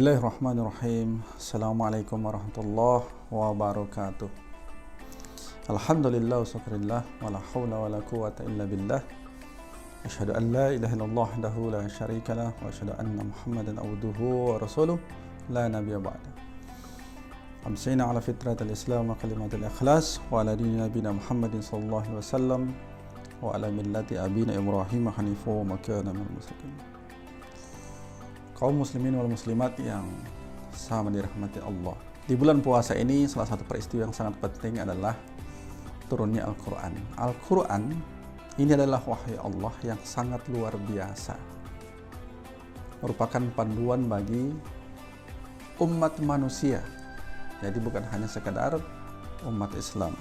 Bismillahirrahmanirrahim. Assalamualaikum warahmatullahi wabarakatuh. Alhamdulillah wa syukurillah wa la hawla wa la quwwata illa billah. Asyhadu an la ilaha illallah wahdahu la syarika lah wa asyhadu anna Muhammadan abduhu wa rasuluh la nabiyya ba'da. Amsayna ala fitratil Islam wa kalimatil ikhlas wa ala dini nabiyina Muhammadin sallallahu alaihi wasallam wa ala millati abina Ibrahim hanifu wa ma kana minal musyrikin. Kaum muslimin wal muslimat yang sama dirahmati Allah. Di bulan puasa ini salah satu peristiwa yang sangat penting adalah turunnya Al-Quran. Al-Quran ini adalah wahyu Allah yang sangat luar biasa. Merupakan panduan bagi umat manusia. Jadi bukan hanya sekadar umat Islam.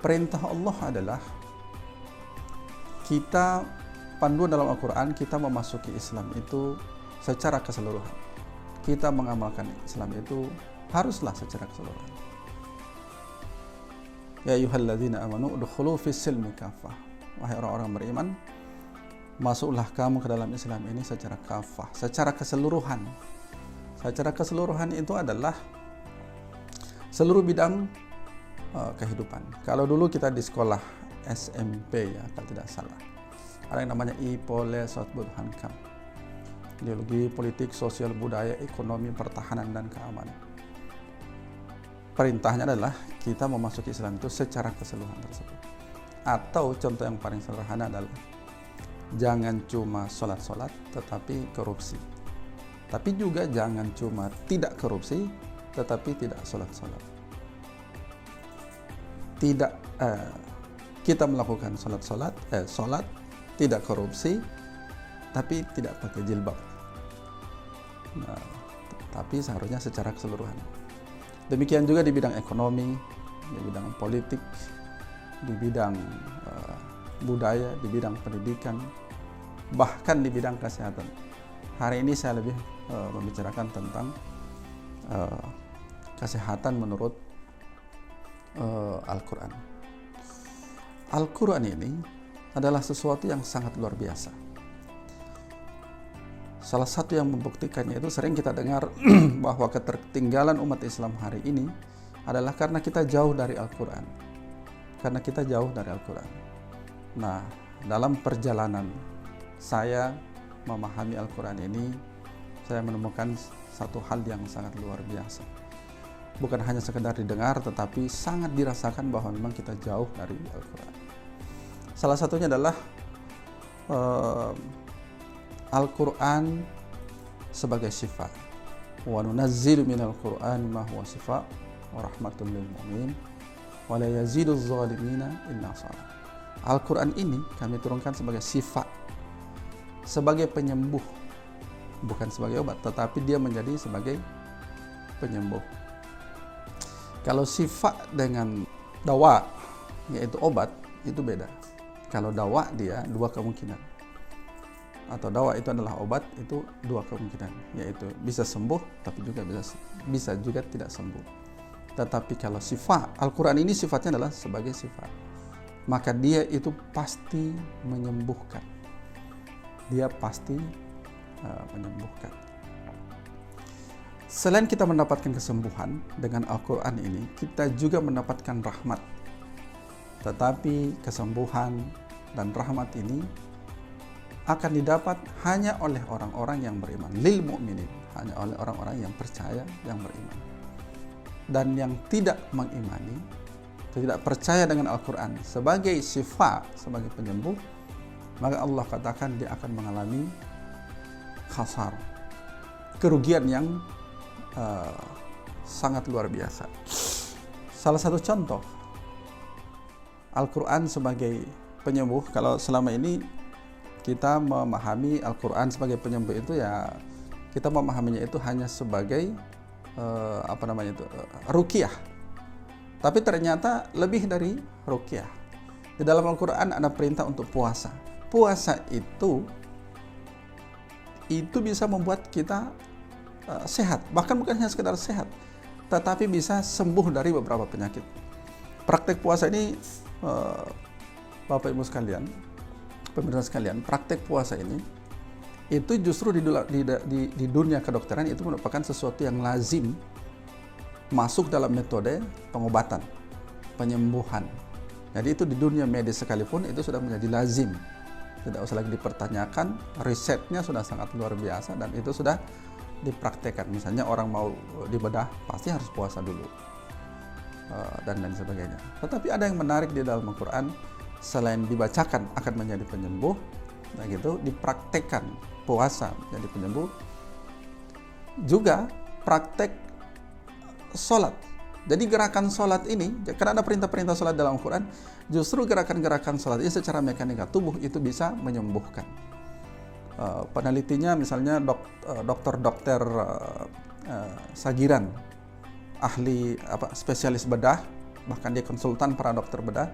Perintah Allah adalah kita panduan dalam Al-Quran, kita memasuki Islam itu secara keseluruhan. Kita mengamalkan Islam itu haruslah secara keseluruhan. Ya ayyuhalladzina amanu udkhulu fis silmi kafah. Wahai orang-orang beriman, masuklah kamu ke dalam Islam ini secara kafah, secara keseluruhan. Secara keseluruhan itu adalah seluruh bidang kehidupan. Kalau dulu kita di sekolah SMP ya, kalau tidak salah, ada yang namanya IPOLE Sotbudhankam, ideologi politik, sosial, budaya, ekonomi, pertahanan, dan keamanan. Perintahnya adalah kita memasuki Islam itu secara keseluruhan tersebut. Atau contoh yang paling sederhana adalah jangan cuma sholat-sholat tetapi korupsi. Tapi juga jangan cuma tidak korupsi tetapi tidak sholat-sholat. Tidak kita melakukan sholat tidak korupsi, tapi tidak pakai jilbab. Nah, tapi seharusnya secara keseluruhan. Demikian juga di bidang ekonomi, di bidang politik, di bidang budaya, di bidang pendidikan, bahkan di bidang kesehatan. Hari ini saya lebih membicarakan tentang kesehatan menurut Al-Quran. Al-Quran ini adalah sesuatu yang sangat luar biasa. Salah satu yang membuktikannya itu sering kita dengar bahwa ketertinggalan umat Islam hari ini adalah karena kita jauh dari Al-Quran. Karena kita jauh dari Al-Quran. Nah, dalam perjalanan saya memahami Al-Quran ini, saya menemukan satu hal yang sangat luar biasa. Bukan hanya sekedar didengar, tetapi sangat dirasakan bahwa memang kita jauh dari Al-Quran. Salah satunya adalah Al-Quran sebagai sifat. Wa nunazzilu minal Qur'ani ma huwa sifat wa rahmatun lil mu'minin wa la yaziduz zalimina illa khasara. Al-Quran ini kami turunkan sebagai sifat, sebagai penyembuh, bukan sebagai obat, tetapi dia menjadi sebagai penyembuh. Kalau sifat dengan dawa, yaitu obat, itu beda. Kalau dawa dia dua kemungkinan, atau dawa itu adalah obat, itu dua kemungkinan, yaitu bisa sembuh tapi juga bisa juga tidak sembuh. Tetapi kalau sifat Al-Quran ini sifatnya adalah sebagai sifat, maka dia itu pasti menyembuhkan. Dia pasti menyembuhkan. Selain kita mendapatkan kesembuhan dengan Al-Quran ini, kita juga mendapatkan rahmat. Tetapi kesembuhan dan rahmat ini akan didapat hanya oleh orang-orang yang beriman, lil mu'minin, hanya oleh orang-orang yang percaya, yang beriman. Dan yang tidak mengimani, tidak percaya dengan Al-Quran sebagai sifat, sebagai penyembuh, maka Allah katakan dia akan mengalami khasar, kerugian yang sangat luar biasa. Salah satu contoh Al-Quran sebagai penyembuh, kalau selama ini kita memahami Al-Quran sebagai penyembuh itu ya, kita memahaminya itu hanya sebagai ruqyah. Tapi ternyata lebih dari ruqyah. Di dalam Al-Quran ada perintah untuk puasa. Puasa itu bisa membuat kita sehat. Bahkan bukan hanya sekedar sehat, tetapi bisa sembuh dari beberapa penyakit. Praktek puasa ini, Bapak Ibu sekalian, pemirsa sekalian, praktek puasa ini itu justru di dunia kedokteran itu merupakan sesuatu yang lazim masuk dalam metode pengobatan, penyembuhan. Jadi itu di dunia medis sekalipun itu sudah menjadi lazim, tidak usah lagi dipertanyakan, risetnya sudah sangat luar biasa dan itu sudah dipraktekkan. Misalnya orang mau dibedah pasti harus puasa dulu dan lain sebagainya. Tetapi ada yang menarik di dalam Al-Quran, selain dibacakan akan menjadi penyembuh, nah gitu, dipraktekkan puasa menjadi penyembuh, juga praktek sholat. Jadi gerakan sholat ini, karena ada perintah-perintah sholat dalam Al-Quran, justru gerakan-gerakan sholat ini secara mekanika tubuh itu bisa menyembuhkan. Penelitinya misalnya dokter Sagiran, ahli spesialis bedah, bahkan dia konsultan para dokter bedah.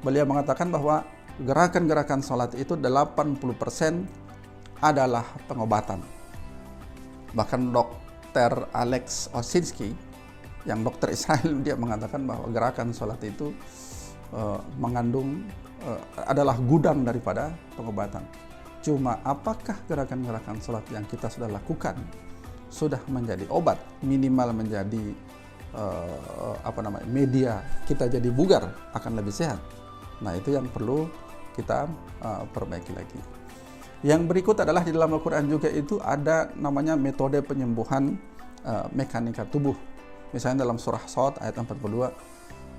Beliau mengatakan bahwa gerakan-gerakan sholat itu 80% adalah pengobatan. Bahkan dokter Alex Osinski, yang dokter Israel, dia mengatakan bahwa gerakan sholat itu mengandung adalah gudang daripada pengobatan. Cuma apakah gerakan-gerakan sholat yang kita sudah lakukan sudah menjadi obat, minimal menjadi media kita jadi bugar, akan lebih sehat? Nah, itu yang perlu kita perbaiki lagi. Yang berikut adalah di dalam Al-Quran juga itu ada namanya metode penyembuhan mekanika tubuh. Misalnya dalam surah Shad ayat 42,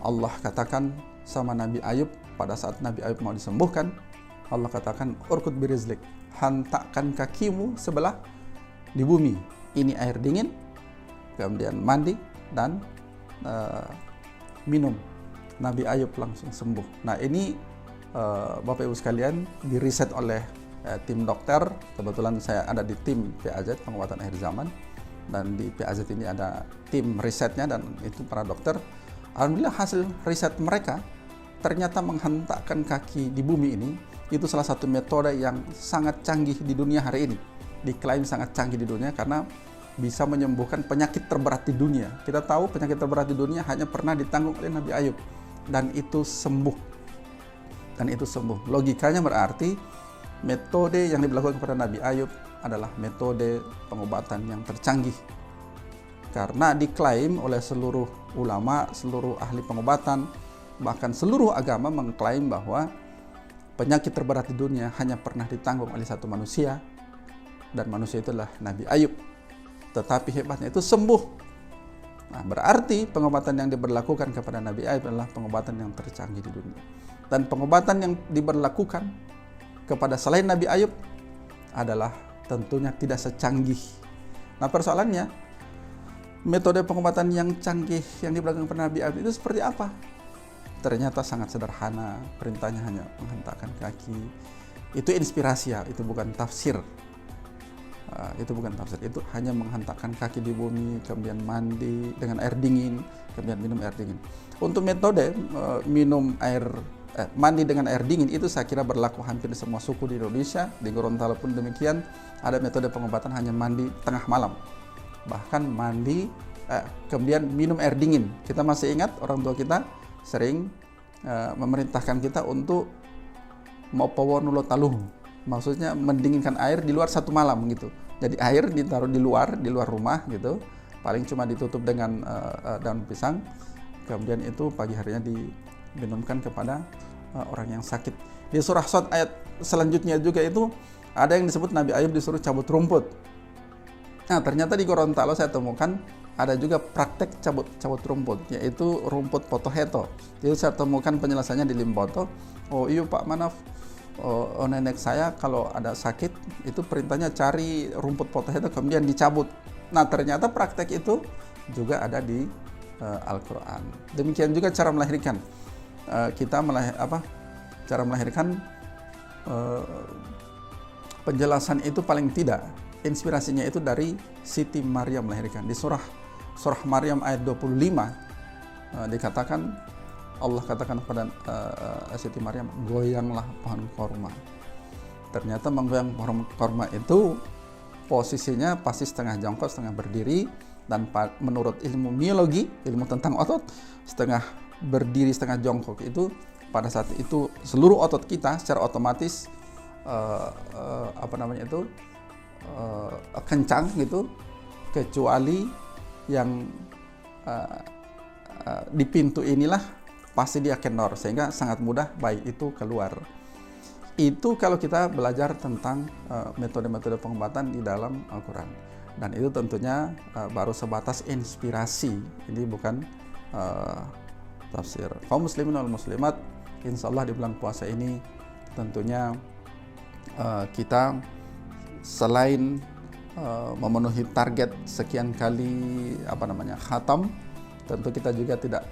Allah katakan sama Nabi Ayub pada saat Nabi Ayub mau disembuhkan, Allah katakan, urkud birizlik, hantakkan kakimu sebelah di bumi. Ini air dingin, kemudian mandi dan minum. Nabi Ayub langsung sembuh. Nah, ini Bapak Ibu sekalian diriset oleh tim dokter. Kebetulan saya ada di tim PAZ, pengobatan akhir zaman, dan di PAZ ini ada tim risetnya dan itu para dokter. Alhamdulillah hasil riset mereka ternyata menghentakkan kaki di bumi ini itu salah satu metode yang sangat canggih di dunia hari ini. Diklaim sangat canggih di dunia karena bisa menyembuhkan penyakit terberat di dunia. Kita tahu penyakit terberat di dunia hanya pernah ditanggung oleh Nabi Ayub dan itu sembuh. Logikanya berarti metode yang dilakukan kepada Nabi Ayub adalah metode pengobatan yang tercanggih. Karena diklaim oleh seluruh ulama, seluruh ahli pengobatan, bahkan seluruh agama mengklaim bahwa penyakit terberat di dunia hanya pernah ditanggung oleh satu manusia, dan manusia itu adalah Nabi Ayub. Tetapi hebatnya itu sembuh. Nah, berarti pengobatan yang diberlakukan kepada Nabi Ayub adalah pengobatan yang tercanggih di dunia. Dan pengobatan yang diberlakukan kepada selain Nabi Ayub adalah tentunya tidak secanggih. Nah, persoalannya, metode pengobatan yang canggih yang diberlakukan kepada Nabi Ayub itu seperti apa? Ternyata sangat sederhana, perintahnya hanya menghentakkan kaki. Itu inspirasi ya, itu bukan tafsir. Itu hanya menghentakkan kaki di bumi, kemudian mandi dengan air dingin, kemudian minum air dingin. Untuk metode mandi dengan air dingin itu saya kira berlaku hampir di semua suku di Indonesia. Di Gorontalo pun demikian, ada metode pengobatan hanya mandi tengah malam. Bahkan mandi kemudian minum air dingin. Kita masih ingat orang tua kita sering memerintahkan kita untuk mopowonulo taluh, maksudnya mendinginkan air di luar satu malam gitu. Jadi air ditaruh di luar rumah gitu, paling cuma ditutup dengan daun pisang, kemudian itu pagi harinya diminumkan kepada orang yang sakit. Di surah Shad ayat selanjutnya juga itu ada yang disebut Nabi Ayub disuruh cabut rumput. Nah, ternyata di Gorontalo saya temukan ada juga praktek cabut rumput, yaitu rumput potoheto. Jadi saya temukan penjelasannya di Limboto. Oh iya Pak Manaf, nenek saya kalau ada sakit itu perintahnya cari rumput potoheto kemudian dicabut. Nah, ternyata praktek itu juga ada di Al-Quran. Demikian juga cara melahirkan. Cara melahirkan, penjelasan itu paling tidak inspirasinya itu dari Siti Maryam melahirkan. Di surah Maryam ayat 25 dikatakan, Allah katakan kepada Siti Maryam, goyanglah pohon korma. Ternyata menggoyang pohon korma itu posisinya pasti setengah jongkok, setengah berdiri, dan menurut ilmu biologi, ilmu tentang otot, setengah berdiri, setengah jongkok itu pada saat itu seluruh otot kita secara otomatis kencang gitu, kecuali yang di pintu inilah pasti dia kendor, sehingga sangat mudah bayi itu keluar. Itu kalau kita belajar tentang metode-metode pengobatan di dalam Al-Quran. Dan itu tentunya baru sebatas inspirasi, ini bukan tafsir. Kaum muslimin wal muslimat, insya Allah di bulan puasa ini tentunya kita selain memenuhi target sekian kali khatam, tentu kita juga tidak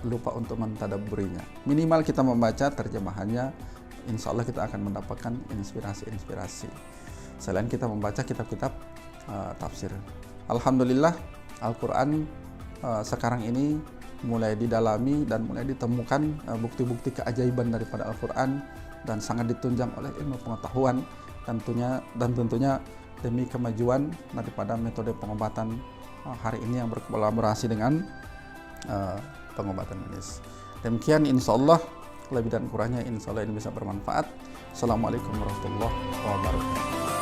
lupa untuk mentadabburinya. Minimal kita membaca terjemahannya, insya Allah kita akan mendapatkan inspirasi-inspirasi. Selain kita membaca kitab-kitab tafsir. Alhamdulillah Al-Quran sekarang ini mulai didalami dan mulai ditemukan bukti-bukti keajaiban daripada Al-Quran, dan sangat ditunjang oleh ilmu pengetahuan dan tentunya demi kemajuan daripada metode pengobatan hari ini yang berkolaborasi dengan pengobatan medis. Demikian, insya Allah lebih dan kurangnya insya Allah ini bisa bermanfaat. Assalamualaikum warahmatullahi wabarakatuh.